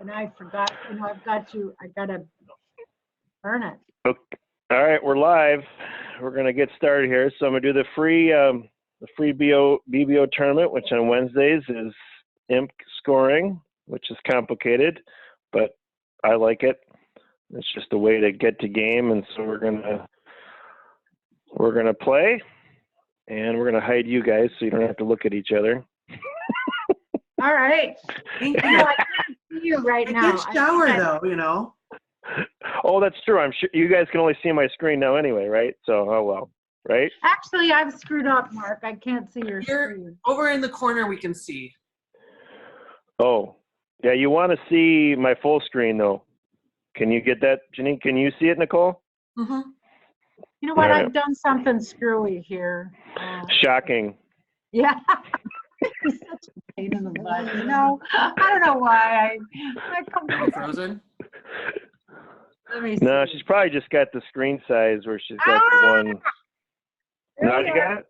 And I forgot, I've got to burn it. Okay. All right, we're live. We're gonna get started here. So I'm gonna do the free BBO tournament, which on Wednesdays is imp scoring, which is complicated, but I like it. It's just a way to get to game, and so we're gonna play, and we're gonna hide you guys so you don't have to look at each other. All right. Thank I you. can't see you right I now. can't shower though, Oh, that's true. I'm sure you guys can only see my screen now anyway, right? So, oh well, right? Actually, I've screwed up, Mark. I can't see your You're screen. over in the corner we can see. Oh, yeah, you want to see my full screen though. Can you get that, Janine? Can you see it, Nicole? Mm-hmm. You know what? All right. I've done something screwy here. Shocking. Yeah. He's such a pain in the butt. I don't know why I come Are you frozen? Let me see. No, she's probably just got the screen size where she's got the one. There Now we you are. got it?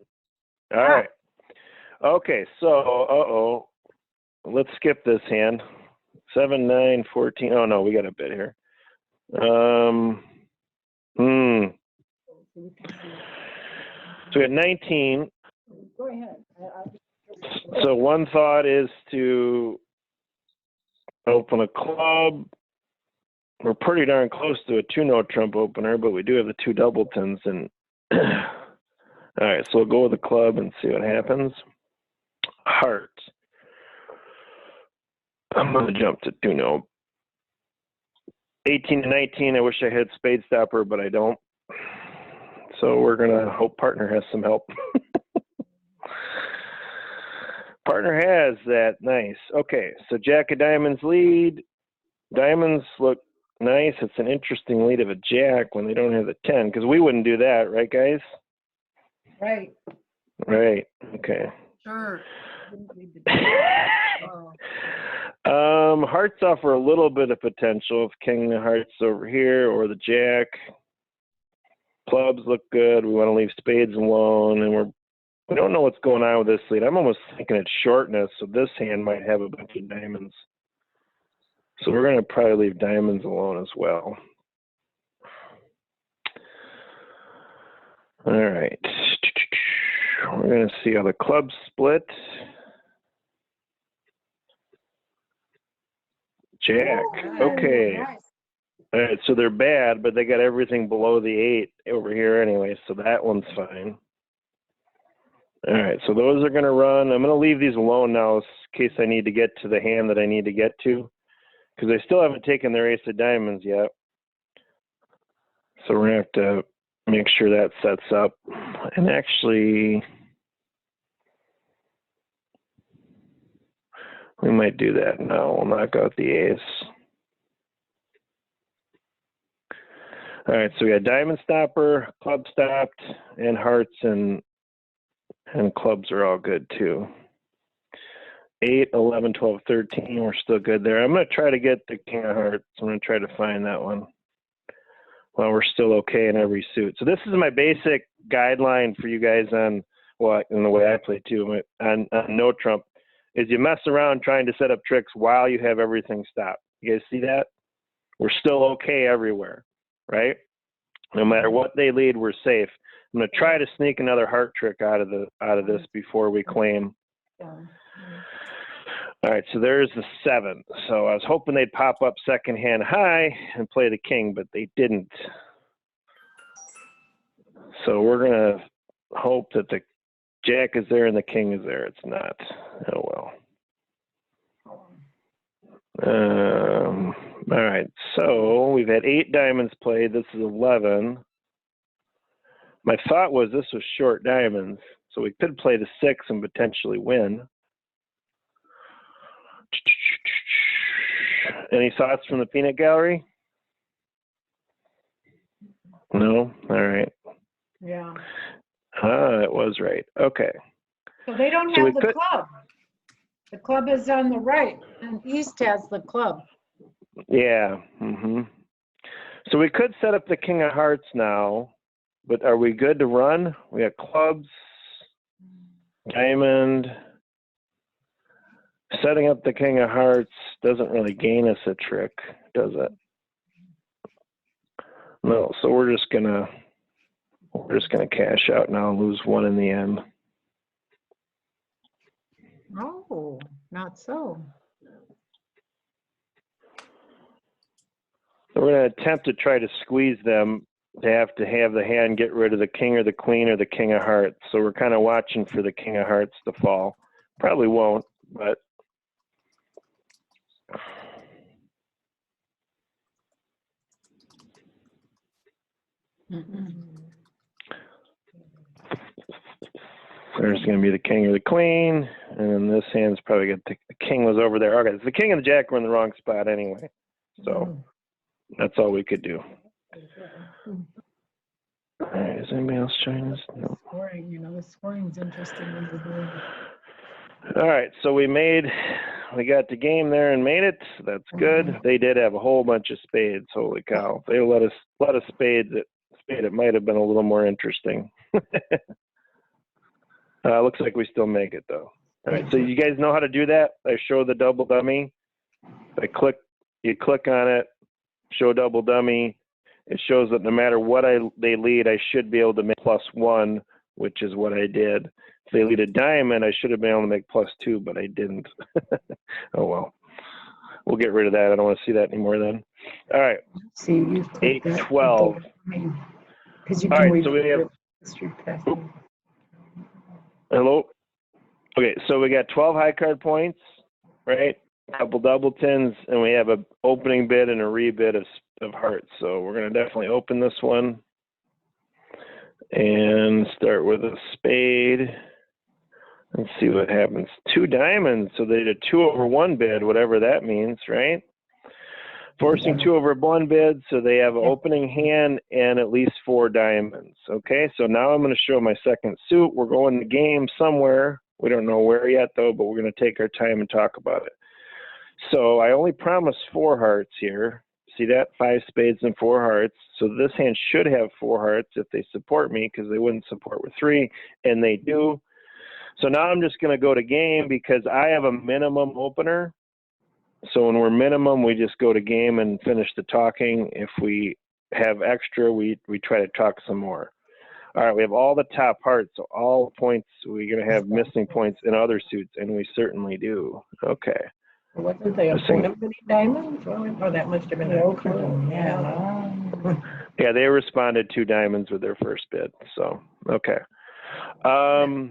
All right. Okay, so, let's skip this hand. 7, 9, 14. Oh, no, we got a bit here. So we got 19. Go ahead. So one thought is to open a club. We're pretty darn close to a 2-note trump opener, but we do have the 2 doubletons. And all right, so we'll go with the club and see what happens. Heart. I'm going to jump to 2-note. 18 to 19, I wish I had spade stopper, but I don't. So we're going to hope partner has some help. Partner has that. Nice. Okay, so Jack of Diamonds lead. Diamonds look nice. It's an interesting lead of a Jack when they don't have the 10, because we wouldn't do that, right, guys? Right. Right. Okay. Sure. Hearts offer a little bit of potential. If King of Hearts over here or the Jack. Clubs look good. We want to leave spades alone, and we don't know what's going on with this lead. I'm almost thinking it's shortness, so this hand might have a bunch of diamonds. So we're going to probably leave diamonds alone as well. All right. We're going to see how the clubs split. Jack. Okay. Nice. All right, so they're bad, but they got everything below the 8 over here anyway, so that one's fine. All right, so those are going to run. I'm going to leave these alone now in case I need to get to the hand that I need to get to, because they still haven't taken their ace of diamonds yet. So we're going to have to make sure that sets up. And actually, we might do that now. We'll knock out the ace. All right, so we got diamond stopper, club stopped, and hearts and clubs are all good too. 8, 11, 12, 13, we're still good there. I'm going to try to get the King of Hearts. I'm going to try to find that one. Well, we're still okay in every suit. So this is my basic guideline for you guys on, well, in the way I play too, on no trump, is you mess around trying to set up tricks while you have everything stopped. You guys see that? We're still okay everywhere, right? No matter what they lead, we're safe. I'm going to try to sneak another heart trick out of this before we claim. All right, so there's the 7. So I was hoping they'd pop up second hand high and play the king, but they didn't. So we're going to hope that the Jack is there and the king is there. It's not. Oh, well. All right, so we've had 8 diamonds played. This is 11. My thought was this was short diamonds, so we could play the 6 and potentially win. Any thoughts from the peanut gallery? No? All right. Yeah. It was right. Okay. So they don't So have we the club. The club is on the right, and East has the club. Yeah. So we could set up the King of Hearts now, but are we good to run? We got clubs, diamond, Setting up the king of hearts doesn't really gain us a trick, does it? No, so we're just gonna cash out now and lose one in the end. Oh, not so. So we're going to attempt to try to squeeze them to have the hand get rid of the king or the queen or the king of hearts. So we're kind of watching for the king of hearts to fall. Probably won't, but there's going to be the king or the queen, and then this hand's probably got the king was over there. Okay, so the king and the jack were in the wrong spot anyway. So that's all we could do. All right, is anybody else trying this? No. Scoring, the scoring's interesting when you're doing it. All right, so we got the game there and made it. That's good. They did have a whole bunch of spades. Holy cow! If they let us spades, it might have been a little more interesting. Looks like we still make it though. All right, so you guys know how to do that? I show the double dummy. You click on it, show double dummy. It shows that no matter what they lead, I should be able to make +1, which is what I did. If they lead a diamond, I should have been able to make +2, but I didn't. Oh well. We'll get rid of that. I don't want to see that anymore then. All right. See, you've 8-12. All right, so we have hello. Okay, so we got 12 high card points, right? A couple double tens, and we have an opening bid and a rebid of hearts. So we're going to definitely open this one and start with a spade and see what happens. 2 diamonds, so they did a 2/1 bid, whatever that means, right? Forcing 2/1 bid, so they have an opening hand and at least 4 diamonds. Okay, so now I'm going to show my second suit. We're going to game somewhere. We don't know where yet, though, but we're going to take our time and talk about it. So I only promised 4 hearts here. See that? 5 spades and 4 hearts. So this hand should have 4 hearts if they support me, because they wouldn't support with 3, and they do. So now I'm just going to go to game because I have a minimum opener. So when we're minimum, we just go to game and finish the talking. If we have extra, we try to talk some more. All right, we have all the top hearts, so all points, we're going to have missing points in other suits, and we certainly do. Okay. Wasn't they opponent many diamonds? Oh, that must have been Yeah, they responded 2 diamonds with their first bid. So, okay. All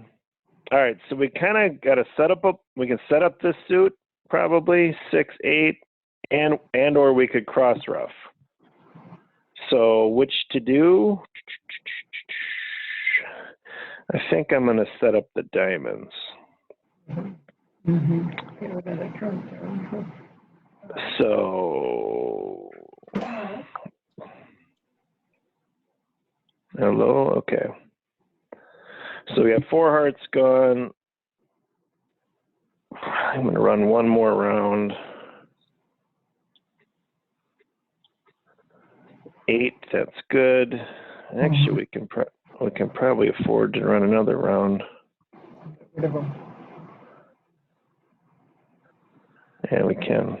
right, so we kind of got to set up we can set up this suit probably 6-8, and or we could cross rough. So which to do? I think I'm going to set up the diamonds. So, hello, okay. So we have 4 hearts gone. I'm going to run one more round. 8, that's good. Actually, we can probably afford to run another round. Yeah, we can. At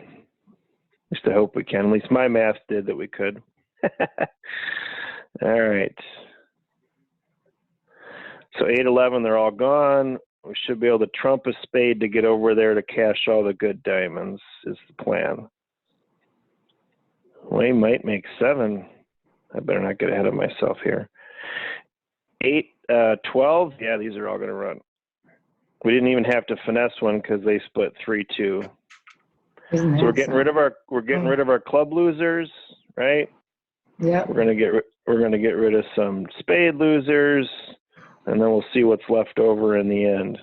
least I hope we can. At least my math did that we could. All right. So 8-11, they're all gone. We should be able to trump a spade to get over there to cash all the good diamonds is the plan. We might make 7. I better not get ahead of myself here. 8-12, yeah, these are all going to run. We didn't even have to finesse one because they split 3-2. So we're getting rid of our club losers, right? Yeah. We're gonna get rid of some spade losers, and then we'll see what's left over in the end.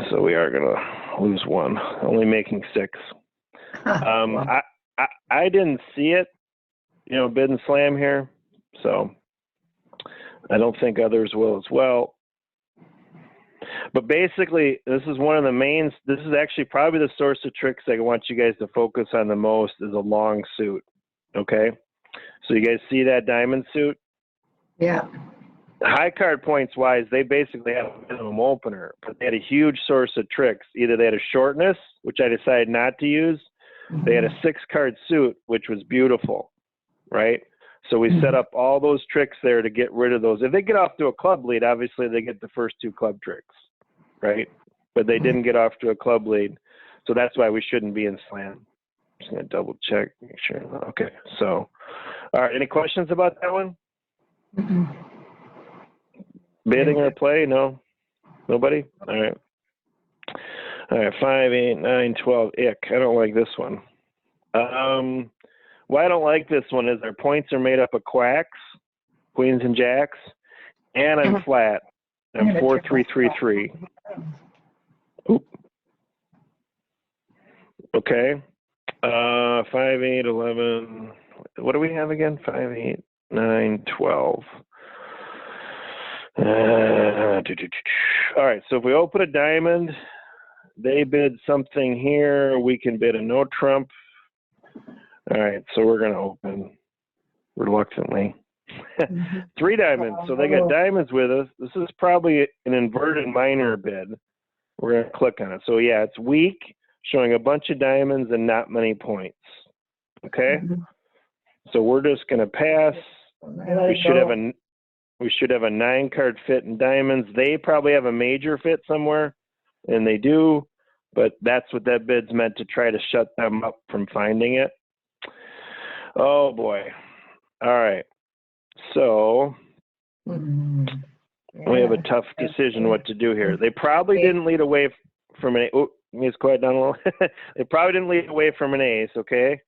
So we are gonna lose 1, only making 6. Wow. I didn't see it, bid and slam here, so I don't think others will as well. But basically, this is one of the main, this is actually probably the source of tricks I want you guys to focus on the most is a long suit, okay? So you guys see that diamond suit? Yeah. high card points wise, they basically had a minimum opener, but they had a huge source of tricks. Either they had a shortness, which I decided not to use. They had a 6-card suit, which was beautiful, right? So we set up all those tricks there to get rid of those. If they get off to a club lead, obviously they get the first 2 club tricks, right? But they didn't get off to a club lead. So that's why we shouldn't be in slam. Just going to double check, make sure. Okay, so, all right, any questions about that one? Bidding or play? No? Nobody? All right. All right, 5, 8, 9, 12, ick. I don't like this one. Why I don't like this one is our points are made up of quacks, queens and jacks, and I'm flat. I'm 4, 3, 3, 3. Oop. Okay. 5, 8, 11. What do we have again? 5, 8, 9, 12. All right, so if we open a diamond, they bid something here. We can bid a no trump. All right, so we're going to open reluctantly. 3 diamonds. So they got diamonds with us. This is probably an inverted minor bid. We're going to click on it. So yeah, it's weak, showing a bunch of diamonds and not many points. Okay? So we're just going to pass. We should have a 9-card fit in diamonds. They probably have a major fit somewhere, and they do, but that's what that bid's meant to try to shut them up from finding it. Oh boy. All right. So we have a tough decision what to do here. They probably didn't lead away from an ace. Oh, let's quiet down a little. They probably didn't lead away from an ace, okay?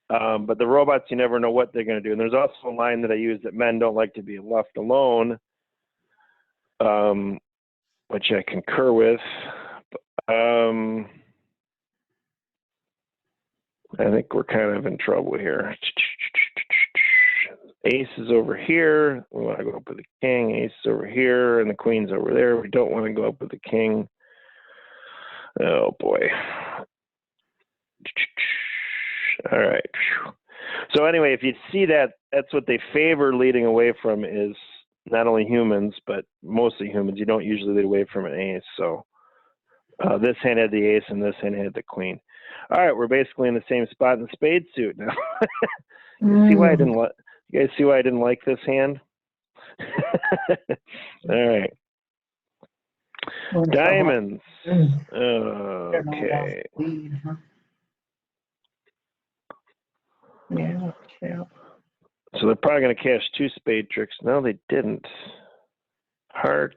But the robots, you never know what they're going to do. And there's also a line that I use that men don't like to be left alone, which I concur with. I think we're kind of in trouble here. Ace is over here. We want to go up with the king. Ace is over here, and the queen's over there. We don't want to go up with the king. Oh, boy. All right. So anyway, if you see that, that's what they favor leading away from is not only humans, but mostly humans. You don't usually lead away from an ace. So this hand had the ace, and this hand had the queen. All right, we're basically in the same spot in the spade suit now. You see why I didn't you guys see why I didn't like this hand? All right. Diamonds. Okay. Yeah. So they're probably going to cash 2 spade tricks. No, they didn't. Heart.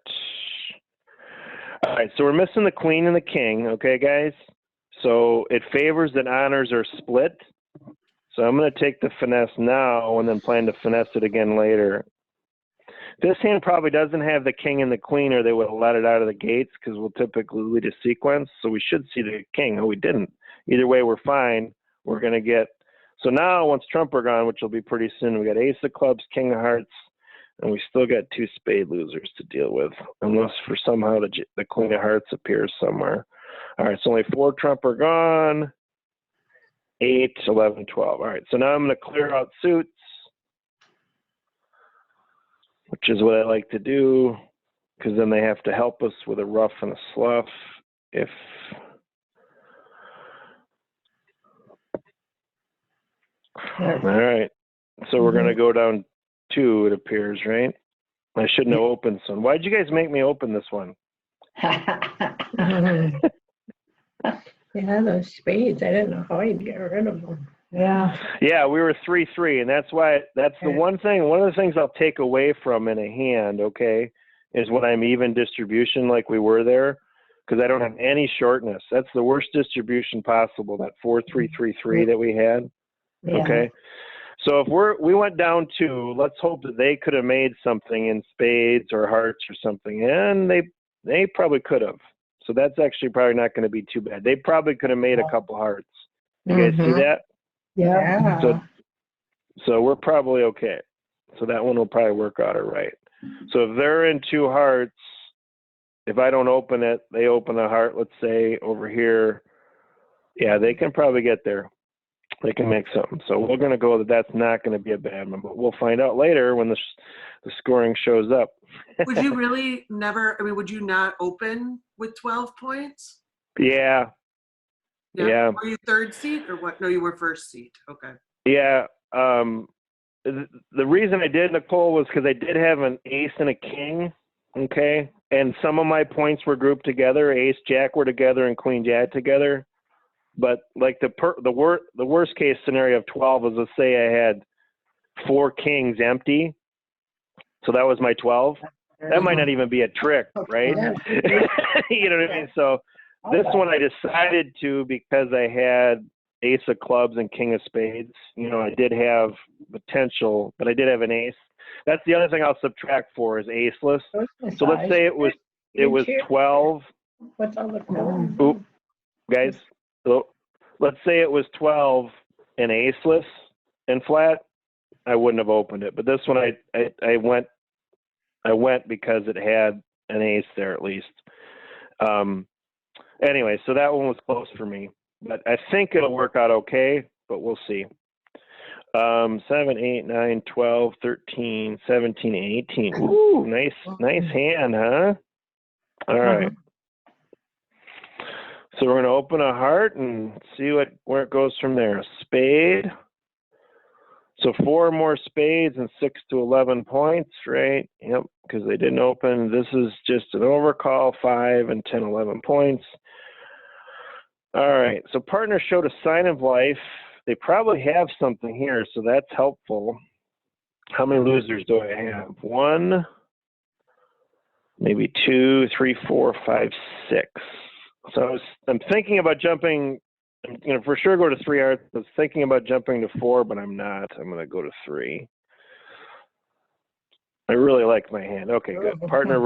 All right, so we're missing the queen and the king, okay, guys? So it favors that honors are split. So I'm going to take the finesse now and then plan to finesse it again later. This hand probably doesn't have the king and the queen, or they would have let it out of the gates because we'll typically lead a sequence. So we should see the king. Oh, we didn't. Either way, we're fine. We're going to get. So now, once trump are gone, which will be pretty soon, we got ace of clubs, king of hearts, and we still got 2 spade losers to deal with, unless for somehow the queen of hearts appears somewhere. All right, so only 4 trump are gone. 8, 11, 12. All right, so now I'm going to clear out suits, which is what I like to do, because then they have to help us with a rough and a slough. If all right, so we're going to go down 2, it appears, right? I shouldn't have opened some. Why'd you guys make me open this one? Yeah, those spades. I didn't know how you'd get rid of them. Yeah, we were 3-3, and that's why. That's the one thing. One of the things I'll take away from in a hand, okay, is when I'm even distribution like we were there, because I don't have any shortness. That's the worst distribution possible. That 4-3-3-3 that we had. Yeah. Okay, so if we went down 2, let's hope that they could have made something in spades or hearts or something, and they probably could have. So that's actually probably not going to be too bad. They probably could have made a couple hearts. You guys see that? Yeah. So we're probably okay. So that one will probably work out all right. So if they're in 2 hearts, if I don't open it, they open a heart, let's say over here. Yeah, they can probably get there. they can make something. So we're going to go that that's not going to be a bad one, but we'll find out later when the scoring shows up. Would you really never, I mean, would you not open with 12 points? Yeah. Yeah. Were you third seat or what? No, you were first seat. Okay. Yeah. The reason I did, Nicole, was because I did have an ace and a king. Okay. And some of my points were grouped together. Ace, jack were together and queen, jack together. But like the worst case scenario of 12 was, let's say I had 4 kings empty. So that was my 12. That might not even be a trick, right? You know what I mean? So this one I decided to, because I had ace of clubs and king of spades. You know, I did have potential, but I did have an ace. That's the other thing I'll subtract for is aceless. So let's say it was 12. What's all the Oop, guys. So let's say it was 12 and aceless and flat. I wouldn't have opened it, but this one I went because it had an ace there at least. Anyway, so that one was close for me, but I think it'll work out okay, but we'll see. 7, 8, 9, 12, 13, 17, 18. Ooh, nice hand, huh? All right. So we're going to open a heart and see where it goes from there. Spade. So 4 more spades and 6 to 11 points, right? Yep, because they didn't open. This is just an overcall, 5 and 10, 11 points. All right, so partner showed a sign of life. They probably have something here, so that's helpful. How many losers do I have? 1, maybe 2, 3, 4, 5, 6. So I'm thinking about jumping. I'm going to for sure go to 3 hearts. I was thinking about jumping to 4, but I'm not. I'm going to go to 3. I really like my hand. Okay, good. Partner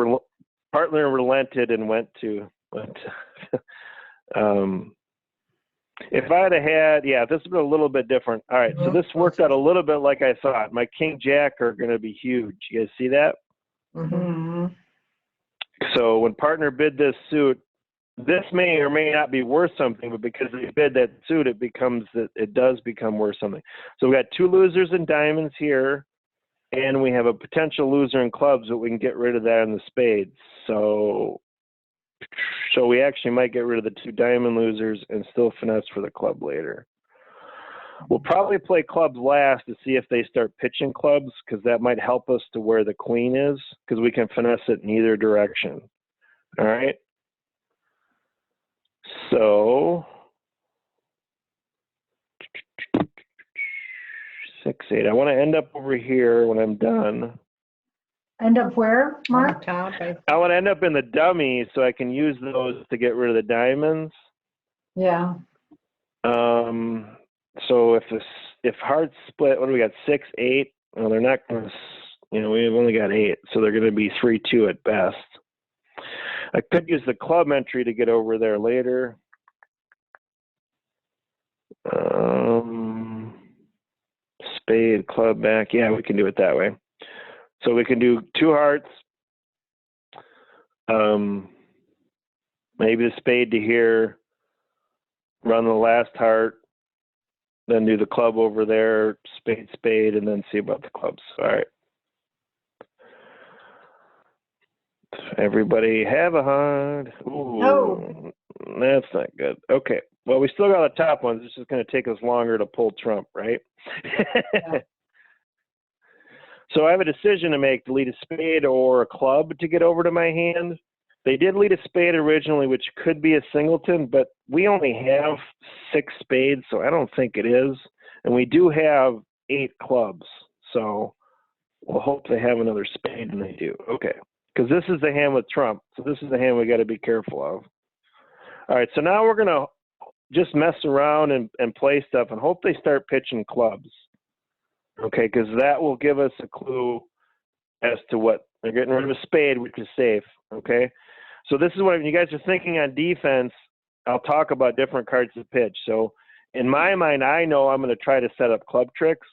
relented and went to. If I had, yeah, this would be a little bit different. All right, so this worked out a little bit like I thought. My king jack are going to be huge. You guys see that? Mm-hmm. So when partner bid this suit, this may or may not be worth something, but because they bid that suit, it does become worth something. So we got 2 losers in diamonds here, and we have a potential loser in clubs, but we can get rid of that in the spades. So we actually might get rid of the 2 diamond losers and still finesse for the club later. We'll probably play clubs last to see if they start pitching clubs, because that might help us to where the queen is, because we can finesse it in either direction. All right. So 6, 8. I want to end up over here when I'm done. End up where, Mark? Top, I want to end up in the dummy so I can use those to get rid of the diamonds. Yeah. So if hearts split, what do we got? 6, 8. Well, they're not going to. We've only got 8, so they're going to be 3, 2 at best. I could use the club entry to get over there later. Spade, club back. Yeah, we can do it that way. So we can do 2 hearts. Maybe the spade to here. Run the last heart. Then do the club over there. Spade, spade, and then see about the clubs. All right. Everybody have a heart. Ooh, No. That's not good. Okay. Well, we still got the top ones. It's just going to take us longer to pull trump, right? Yeah. So I have a decision to make, to lead a spade or a club to get over to my hand. They did lead a spade originally, which could be a singleton, but we only have 6 spades, so I don't think it is. And we do have 8 clubs, so we'll hope they have another spade, and they do. Okay, because this is the hand with trump, so this is the hand we got to be careful of. All right, so now we're going to just mess around and play stuff and hope they start pitching clubs. Okay, because that will give us a clue as to what they're getting rid of a spade, which is safe. Okay, so this is when you guys are thinking on defense. I'll talk about different cards to pitch. So in my mind, I know I'm going to try to set up club tricks,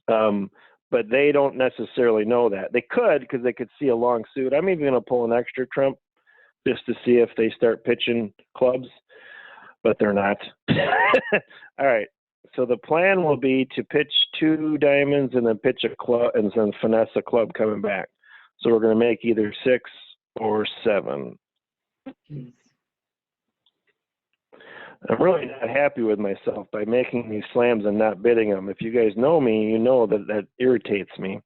but they don't necessarily know that. They could, because they could see a long suit. I'm even going to pull an extra trump just to see if they start pitching clubs, but they're not. All right. so the plan will be to pitch 2 diamonds and then pitch a club and then finesse a club coming back. So we're going to make either 6 or 7. Jeez. I'm really not happy with myself by making these slams and not bidding them. If you guys know me, you know that irritates me.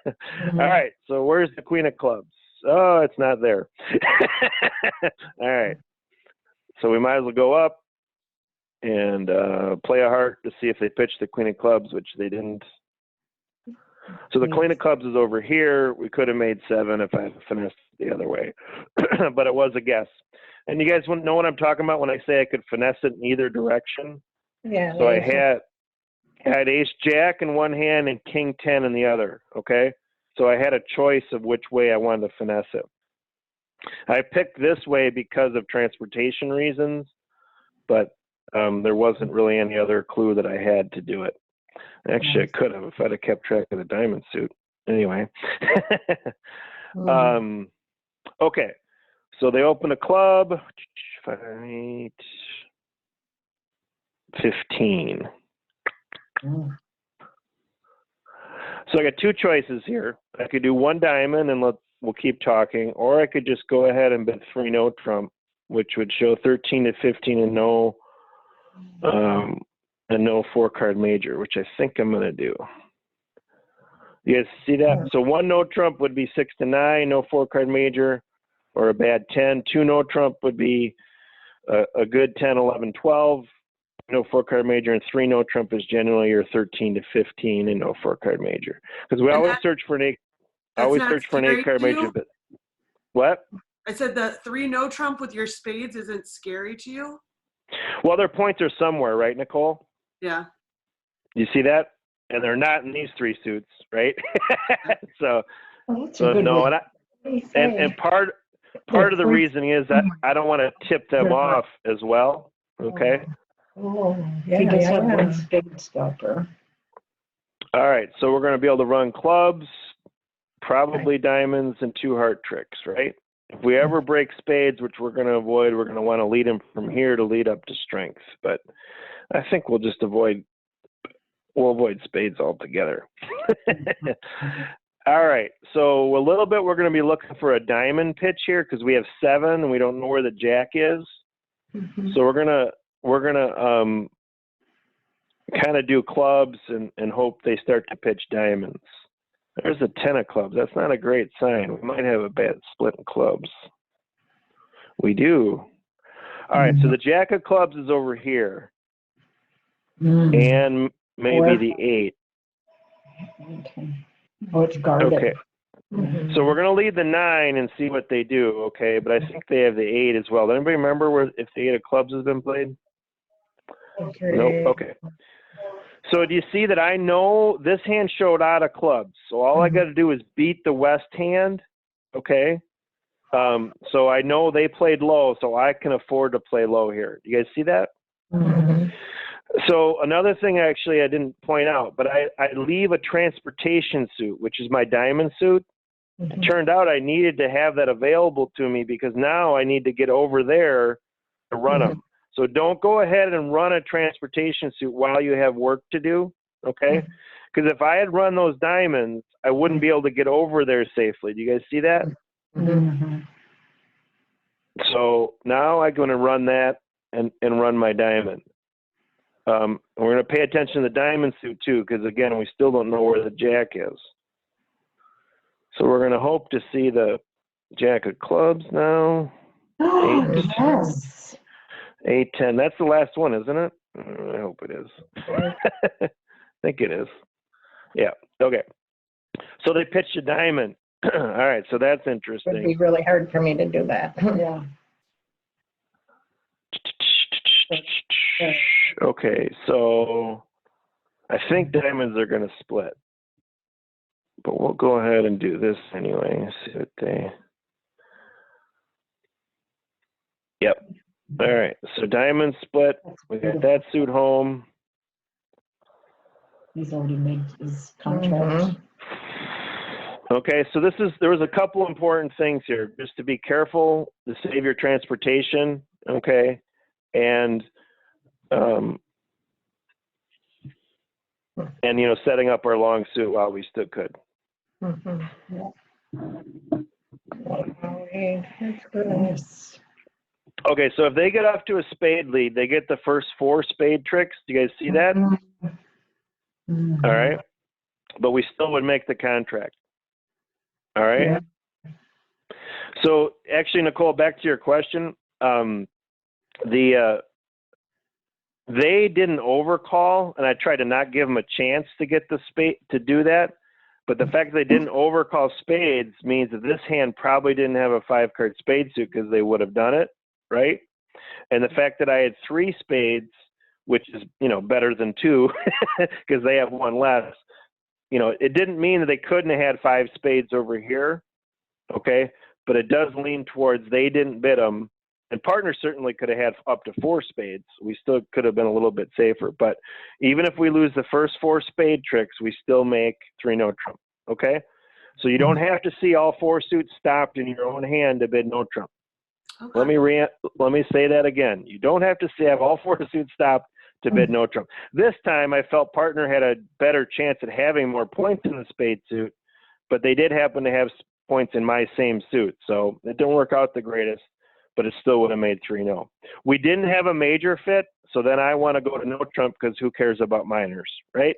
All right, so where's the queen of clubs? Oh, it's not there. All right, so we might as well go up and play a heart to see if they pitch the queen of clubs, which they didn't. So the queen of clubs is over here. We could have made 7 if I had finessed the other way, but it was a guess. And you guys know what I'm talking about when I say I could finesse it in either direction? Yeah. So I had ace jack in one hand and king 10 in the other, okay? So I had a choice of which way I wanted to finesse it. I picked this way because of transportation reasons, but there wasn't really any other clue that I had to do it. Actually, I could have if I'd have kept track of the diamond suit. Anyway. Okay. So they open a club, 5, 8, 15. So I got 2 choices here. I could do 1 diamond and we'll keep talking, or I could just go ahead and bid 3 no trump, which would show 13 to 15 and no 4-card major, which I think I'm going to do. You guys see that? So 1 no trump would be 6 to 9, no 4-card major. Or a bad 10. 2 no trump would be a good 10, 11, 12, no 4-card major, and 3 no trump is generally your 13 to 15 and no 4-card major. Because we always search for an 8-card major. But what? I said the 3 no trump with your spades isn't scary to you? Well, their points are somewhere, right, Nicole? Yeah. You see that? And they're not in these 3 suits, right? so no, and part of the reason is that I don't want to tip them off as well. Okay. Yeah, he does have 1 spade stopper. All right, so we're going to be able to run clubs, probably diamonds, and 2 heart tricks, right? If we ever break spades, which we're going to avoid, we're going to want to lead them from here to lead up to strength. But I think we'll just avoid spades altogether. All right, so a little bit we're going to be looking for a diamond pitch here because we have 7 and we don't know where the jack is. So we're gonna kind of do clubs and hope they start to pitch diamonds. There's a 10 of clubs. That's not a great sign. We might have a bad split in clubs. We do. All right, so the jack of clubs is over here, and maybe the 8. Okay. Oh, it's guarded. Okay. So we're going to lead the 9 and see what they do, okay? But I think they have the 8 as well. Does anybody remember if the 8 of clubs has been played? Okay. Nope. Okay. So do you see that I know this hand showed out of clubs? So all I got to do is beat the west hand, okay? So I know they played low, so I can afford to play low here. You guys see that? So another thing actually I didn't point out, but I leave a transportation suit, which is my diamond suit. It turned out I needed to have that available to me because now I need to get over there to run them. So don't go ahead and run a transportation suit while you have work to do, okay? Because if I had run those diamonds, I wouldn't be able to get over there safely. Do you guys see that? So now I'm going to run that and run my diamond. We're going to pay attention to the diamond suit too, because again, we still don't know where the jack is. So we're going to hope to see the jack of clubs now. 8, Yes. 8, 10. That's the last one, isn't it? I hope it is. I think it is. Yeah. Okay. So they pitched a diamond. All right. So that's It would interesting. be really hard for me to do that. Yeah. Okay. So I think diamonds are going to split. But we'll go ahead and do this anyway. See what they. Yep. All right. So diamond split. We got that suit home. He's already made his contract. Okay. So there was a couple important things here. Just to be careful to save your transportation. Okay. And and, you know, setting up our long suit while we still could. Mhm. That's good. Okay, so if they get off to a spade lead, they get the first 4 spade tricks. Do you guys see that? Mhm. All right. But we still would make the contract. All right. Yeah. So actually, Nicole, back to your question. They didn't overcall, and I tried to not give them a chance to get the spade to do that. But the fact that they didn't overcall spades means that this hand probably didn't have a 5-card spade suit because they would have done it, right? And the fact that I had 3 spades, which is, you know, better than 2 because they have 1 less, you know, it didn't mean that they couldn't have had 5 spades over here, okay? But it does lean towards they didn't bid them. And partner certainly could have had up to 4 spades. We still could have been a little bit safer. But even if we lose the first 4 spade tricks, we still make 3 no trump. Okay? So you don't have to see all 4 suits stopped in your own hand to bid no trump. Okay. Let me say that again. You don't have to have all 4 suits stopped to bid no trump. This time I felt partner had a better chance at having more points in the spade suit, but they did happen to have points in my same suit. So it didn't work out the greatest, but it still would have made 3 no. We didn't have a major fit, so then I want to go to no trump because who cares about minors, right?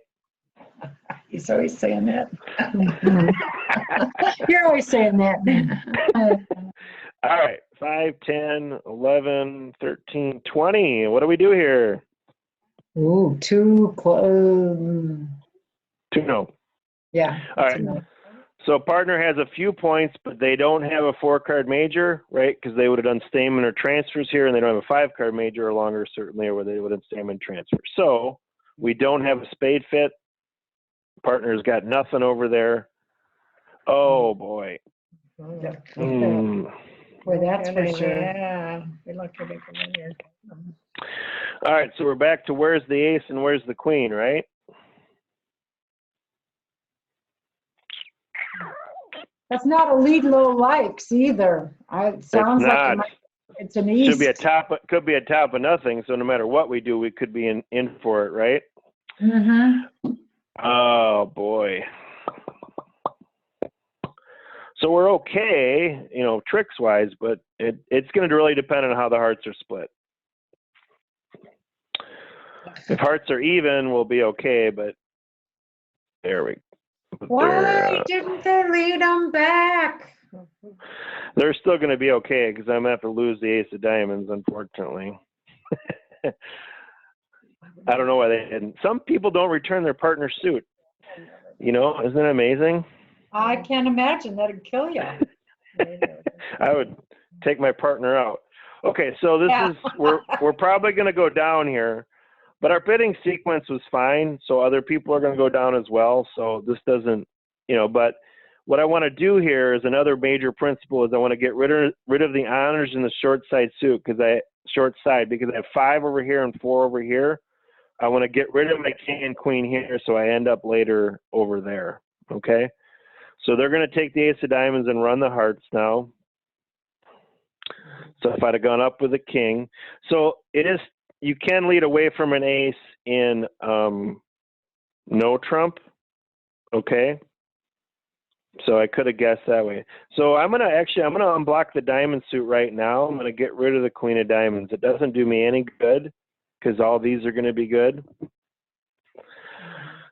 He's always saying that. You're always saying that. All right, 5, 10, 11, 13, 20. What do we do here? Ooh, 2 close. 2 no. Yeah. All right. So partner has a few points, but they don't have a 4-card major, right? Because they would have done Stamen or transfers here, and they don't have a 5-card major or longer, certainly, or where they would have Stamen transfer. So we don't have a spade fit. Partner's got nothing over there. Oh, boy. Mm. Boy, that's for sure. Yeah. Good luck to make a winner. All right, so we're back to where's the ace and where's the queen, right? That's not a lead low likes either. It sounds like it's an east. Should be a top. Could be a top of nothing. So no matter what we do, we could be in for it, right? Mm-hmm. Oh boy. So we're okay, you know, tricks wise, but it's going to really depend on how the hearts are split. If hearts are even, we'll be okay. But there we go. Why didn't they lead them back? They're still going to be okay because I'm going to have to lose the ace of diamonds, unfortunately. I don't know why they didn't. Some people don't return their partner suit. You know, isn't it amazing? I can't imagine. That'd kill you. I would take my partner out. Okay, so this is we're probably going to go down here, but our bidding sequence was fine. So other people are going to go down as well. So this doesn't, you know. But what I want to do here is another major principle is I want to get rid of the honors in the short side suit because I have 5 over here and 4 over here. I want to get rid of my king and queen here, so I end up later over there. Okay. So they're going to take the ace of diamonds and run the hearts now. So if I'd have gone up with a king. So you can lead away from an ace in no trump. Okay. So I could have guessed that way. So I'm going to unblock the diamond suit right now. I'm going to get rid of the queen of diamonds. It doesn't do me any good because all these are going to be good.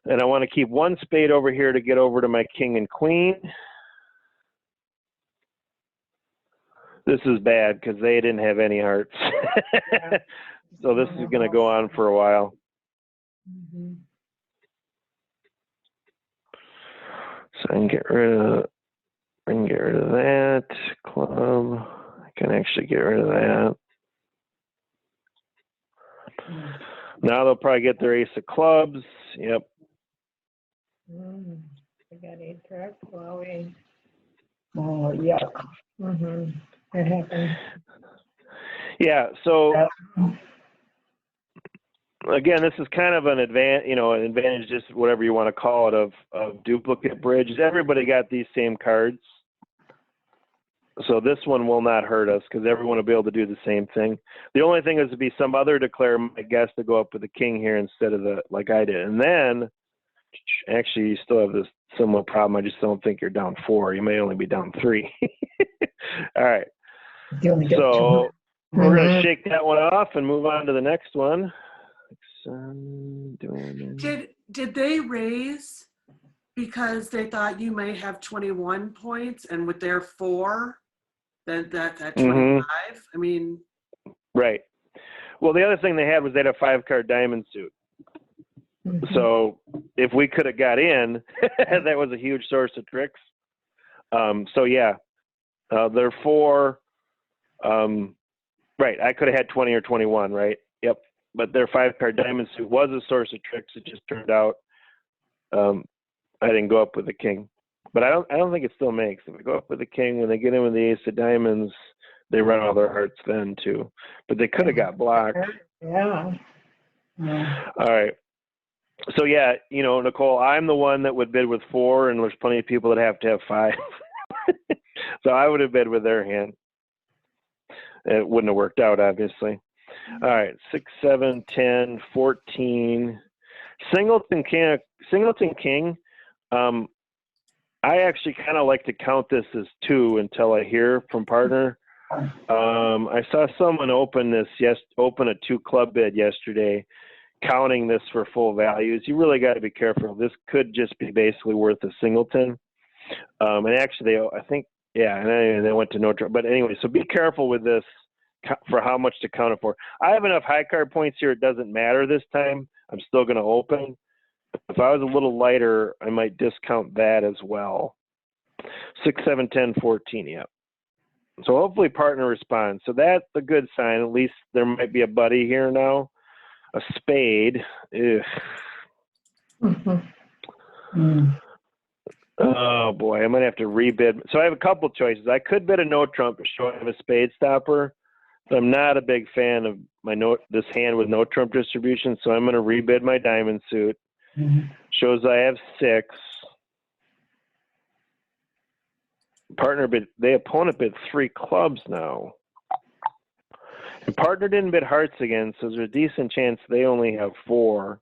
And I want to keep 1 spade over here to get over to my king and queen. This is bad because they didn't have any hearts. So this is going to go on for a while. Mm-hmm. So I can get rid of that club. I can actually get rid of that. Now they'll probably get their ace of clubs. Yep. I got 8 tricks. Well, Oh, yeah. That happened. Yeah. So again, this is kind of an advantage, just whatever you want to call it, of duplicate bridge. Everybody got these same cards. So this one will not hurt us because everyone will be able to do the same thing. The only thing is to be some other declare my guess to go up with the king here instead of like I did. And then Actually, you still have this similar problem. I just don't think you're down 4. You may only be down 3. All right. You only get So two. we're going to Mhm. shake that one off and move on to the next one. Did they raise because they thought you might have 21 points, and with their 4, then that's at 25? I mean, Right. Well, the other thing they had was they had a 5-card diamond suit. Mhm. So if we could have got in, that was a huge source of tricks. So yeah, they're 4. Right. I could have had 20 or 21. Right. Yep. But their 5-card diamond suit was a source of tricks. It just turned out I didn't go up with the king. But I don't think it still makes. If we go up with the king, when they get in with the ace of diamonds, they run all their hearts then too. But they could have got blocked. Yeah. Yeah. All right. So yeah, Nicole, I'm the one that would bid with 4, and there's plenty of people that have to have 5. So I would have bid with their hand. It wouldn't have worked out, obviously. All right, 6, 7, 10, 14. Singleton king. I actually kind of like to count this as 2 until I hear from partner. I saw someone open a 2 club bid yesterday, counting this for full values. You really got to be careful. This could just be basically worth a singleton. And actually, I think, yeah, and they went to no trouble. But anyway, so be careful with this for how much to count it for. I have enough high card points here. It doesn't matter this time. I'm still going to open. If I was a little lighter, I might discount that as well. 6, 7, 10, 14, yeah. So hopefully partner responds. So that's a good sign. At least there might be a buddy here now. A spade. Ugh. Mhm. Mm. Oh boy, I might have to rebid. So I have a couple choices. I could bid a no trump to show I have a spade stopper, but I'm not a big fan of this hand with no trump distribution. So I'm going to rebid my diamond suit. Mhm. Shows I have 6. Partner bid. The opponent bid 3 clubs now. And partner didn't bid hearts again, so there's a decent chance they only have 4.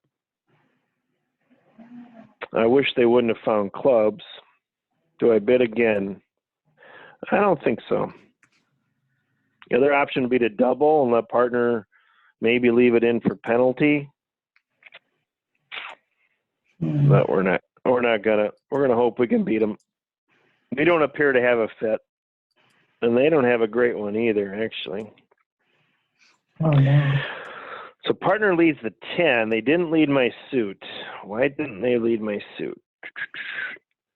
I wish they wouldn't have found clubs. Do I bid again? I don't think so. The other option would be to double and let partner maybe leave it in for penalty. Mhm. But we're gonna hope we can beat them. We don't appear to have a fit, and they don't have a great one either, actually. Oh, no. So partner leads the 10. They didn't lead my suit. Why didn't they lead my suit?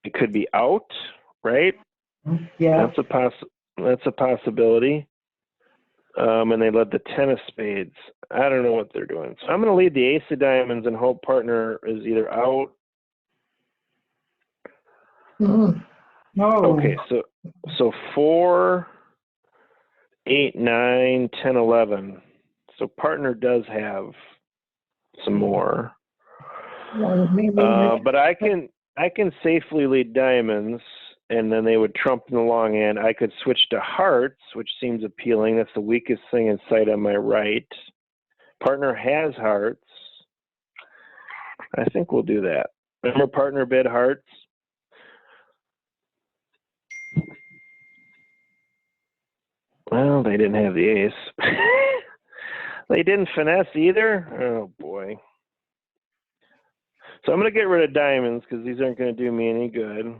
It could be out, right? Yeah. That's a possibility. And they led the 10 of spades. I don't know what they're doing. So I'm going to lead the ace of diamonds and hope partner is either out. Mhm. No. Okay, so 4, 8, 9, 10, 11. So partner does have some more. Well, maybe But I can safely lead diamonds, and then they would trump in the long end. I could switch to hearts, which seems appealing. That's the weakest thing in sight on my right. Partner has hearts. I think we'll do that. Remember partner bid hearts? Well, they didn't have the ace. They didn't finesse either? Oh, boy. So I'm going to get rid of diamonds because these aren't going to do me any good.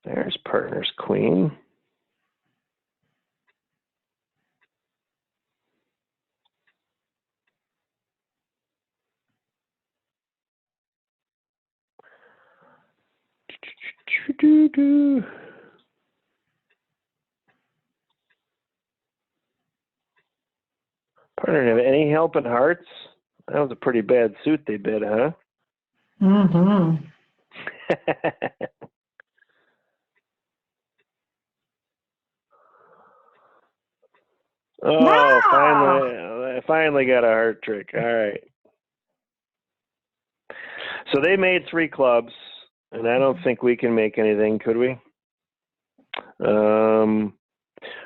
There's partner's queen. Partner have any help in hearts? That was a pretty bad suit they bid, huh? Mm-hmm. Oh, No! I finally got a heart trick. All right. So they made 3 clubs, and I don't think we can make anything, could we?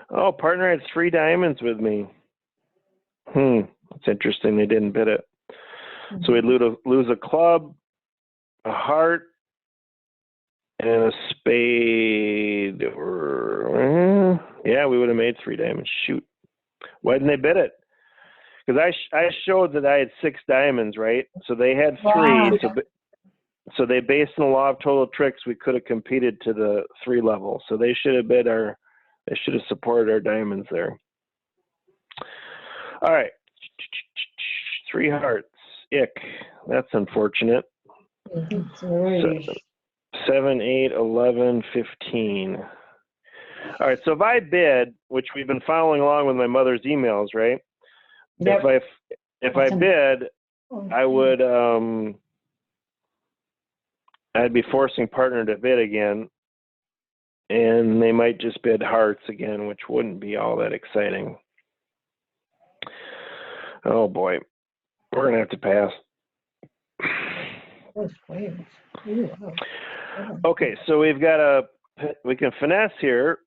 Oh, partner had 3 diamonds with me. That's interesting. They didn't bid it. So we'd lose a club, a heart, and a spade. Yeah, we would have made 3 diamonds. Shoot. Why didn't they bid it? Because I showed that I had 6 diamonds, right? So they had 3. Wow. So they, based on the law of total tricks, we could have competed to the 3 level. So they should have they should have supported our diamonds there. All right. 3 hearts. Ick. That's unfortunate. Three. 7, 8, 11, 15. All right. So if I bid, which we've been following along with my mother's emails, right? Yep. If I bid, I would I'd be forcing partner to bid again, and they might just bid hearts again, which wouldn't be all that exciting. Oh boy, we're gonna have to pass. Okay, so we can finesse here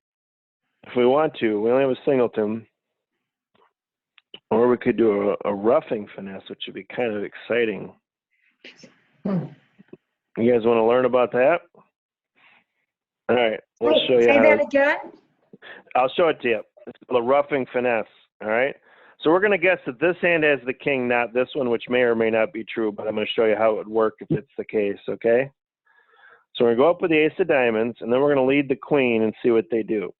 if we want to. We only have a singleton. Or we could do a roughing finesse, which would be kind of exciting. You guys want to learn about that? All right, we'll show you Say how. that again? I'll show it to you. It's called a roughing finesse. All right. So we're going to guess that this hand has the king, not this one, which may or may not be true, but I'm going to show you how it would work if it's the case. Okay. So we're going to go up with the ace of diamonds, and then we're going to lead the queen and see what they do.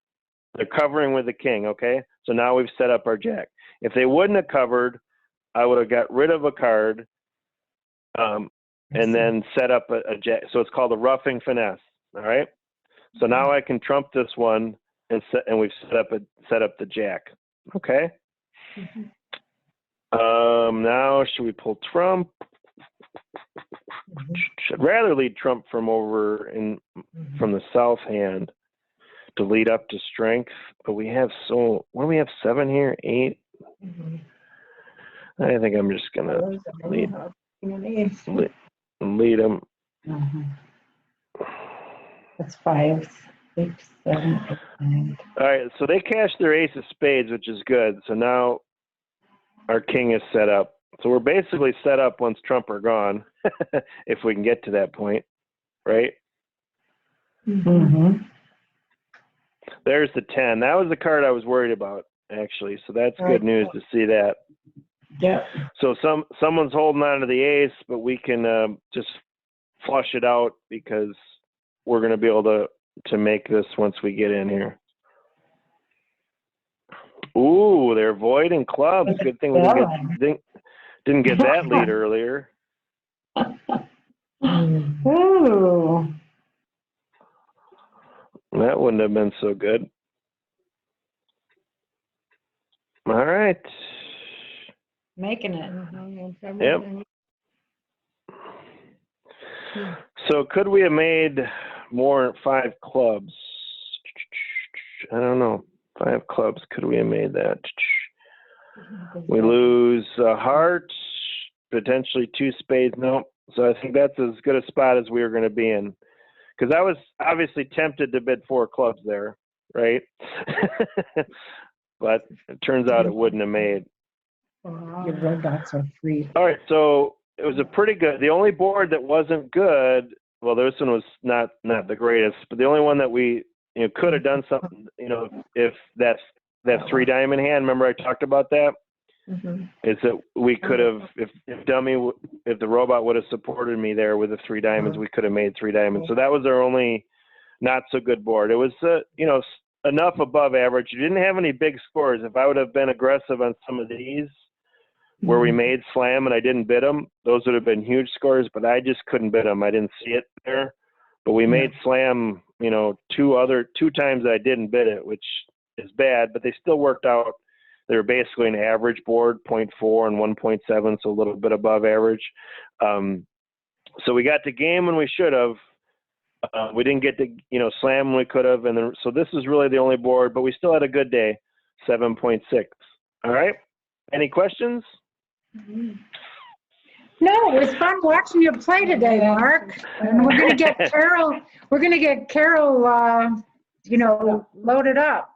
They're covering with the king. Okay. So now we've set up our jack. If they wouldn't have covered, I would have got rid of a card, and then set up a jack. So it's called a roughing finesse. All right. So now I can trump this one, and we've set up the jack. Okay. Now should we pull trump? Should rather lead trump from over from the south hand to lead up to strength, but we have what do we have? 7 here, 8. I think I'm just gonna lead them. That's 5, 6, 7, 8, 9. All right, so they cashed their ace of spades, which is good. So now our king is set up. So we're basically set up once trump are gone, if we can get to that point, right? There's the 10. That was the card I was worried about, actually. So that's good news to see that. Yeah. So someone's holding on to the ace, but we can just flush it out because we're going to be able to make this once we get in here. Ooh, they're voiding clubs. Good thing we didn't get that lead earlier. Ooh. That wouldn't have been so good. All right. Making it. Yep. So could we have made more 5 clubs? I don't know. 5 clubs. Could we have made that? We lose a heart, potentially 2 spades. No. So I think that's as good a spot as we were going to be in. Because I was obviously tempted to bid 4 clubs there, right? But it turns out it wouldn't have made. Your red dots are free. All right, so it was a pretty good. The only board that wasn't good, well, this one was not the greatest, but the only one that we could have done something, if that 3 diamond hand. Remember I talked about that? Is that we could have, if the robot would have supported me there with the 3 diamonds, we could have made 3 diamonds. So that was our only not so good board. It was enough above average. You didn't have any big scores. If I would have been aggressive on some of these where we made slam and I didn't bid them, those would have been huge scores, but I just couldn't bid them. I didn't see it there. But we made slam, 2 times I didn't bid it, which is bad, but they still worked out. They were basically an average board, 0.4 and 1.7, so a little bit above average. So we got to game when we should have. We didn't get to, slam when we could have. And so this is really the only board, but we still had a good day, 7.6. All right. Any questions? No, it was fun watching you play today, Mark. And we're going to get Carol, loaded up.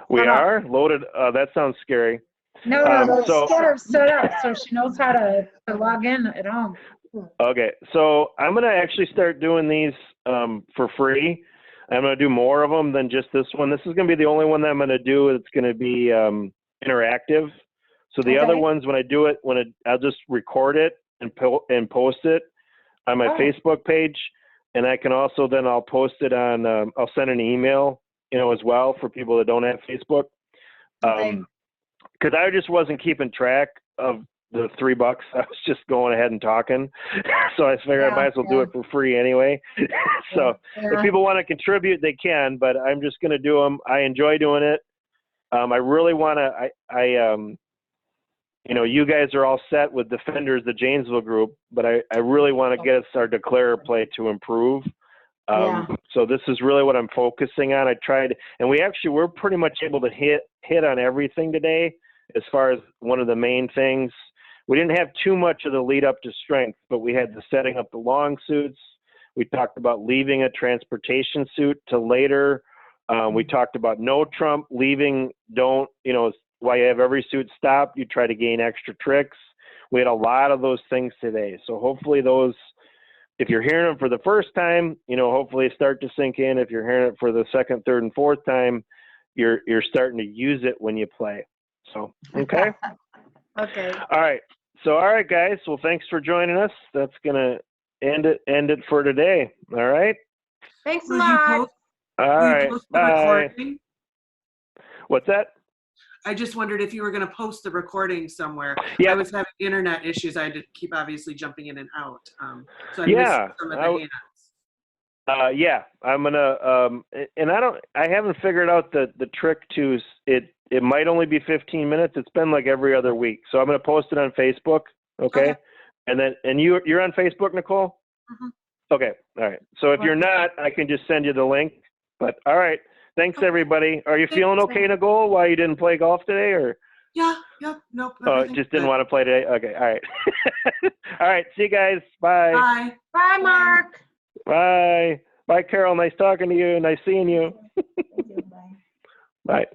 We Set up. are loaded. That sounds scary. No, so- get her set up so she knows how to log in at home. Okay, so I'm going to actually start doing these for free. I'm going to do more of them than just this one. This is going to be the only one that I'm going to do. It's going to be interactive. So the other Okay. ones, when I do it, I'll just record it and post it on my Oh. Facebook page, and I can also then I'll post it on. I'll send an email, as well for people that don't have Facebook. Okay. Because I just wasn't keeping track of the $3. I was just going ahead and talking. So I figured I might as well do it for free anyway. So if people want to contribute, they can, but I'm just going to do them. I enjoy doing it. I really want to, you guys are all set with Defenders, the Janesville group, but I really want to get us our declare play to improve. So this is really what I'm focusing on. I tried, and we're pretty much able to hit on everything today as far as one of the main things. We didn't have too much of the lead up to strength, but we had the setting up the long suits. We talked about leaving a transportation suit to later. We talked about no trump, leaving, don't, while you have every suit stopped, you try to gain extra tricks. We had a lot of those things today. So hopefully those, if you're hearing them for the first time, hopefully start to sink in. If you're hearing it for the second, third, and fourth time, you're starting to use it when you play. So, okay. Okay. All right. So, all right, guys. Well, thanks for joining us. That's going to end it for today. All right. Thanks a Will you lot. post, All will you right. post the Bye. recording? What's that? I just wondered if you were going to post the recording somewhere. Yeah. I was having internet issues. I had to keep obviously jumping in and out. So I Yeah, missed some of the hands. Yeah, I'm gonna, and I haven't figured out the trick to it might only be 15 minutes. It's been like every other week. So I'm gonna post it on Facebook. Okay. And you're on Facebook, Nicole? Mhm. Okay. All right. So if you're not, I can just send you the link. But all right. Thanks everybody. Are you feeling okay, Nicole? Why you didn't play golf today, or? Yeah. Nope. Oh, everything's just didn't good. want to play today. Okay. All right. All right. See you guys. Bye. Bye. Bye, Mark. Bye. Bye, Carol. Nice talking to you. Nice seeing you. Bye.